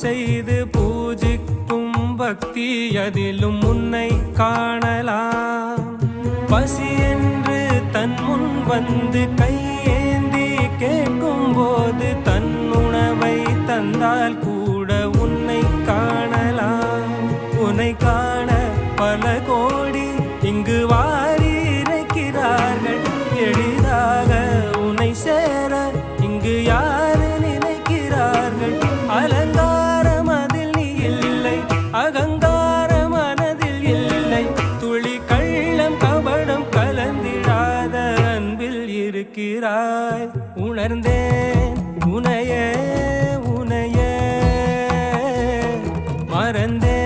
செய்து பூஜிக்கும் பக்தி அதிலும் உன்னை காணலாம். பசி என்று தன் முன் வந்து கையேந்தி கேட்கும் போது தன் உணவை தந்தால் கூட உன்னை காணலாம். உன்னை காண பல கோடி இங்கு வாரி இறைக்கிறார்கள். எளிதாக உன்னை சேர இங்கு யாரு நினைக்கிறார்கள். அலங்காரம் அதில் நீ இல்லை, அகங்கார மனதில் இல்லை. துளி கள்ளம் கபடம் கலந்திடாத அன்பில் இருக்கிறாய். உணர்ந்தேன் உனையே உனையே மறந்தேன்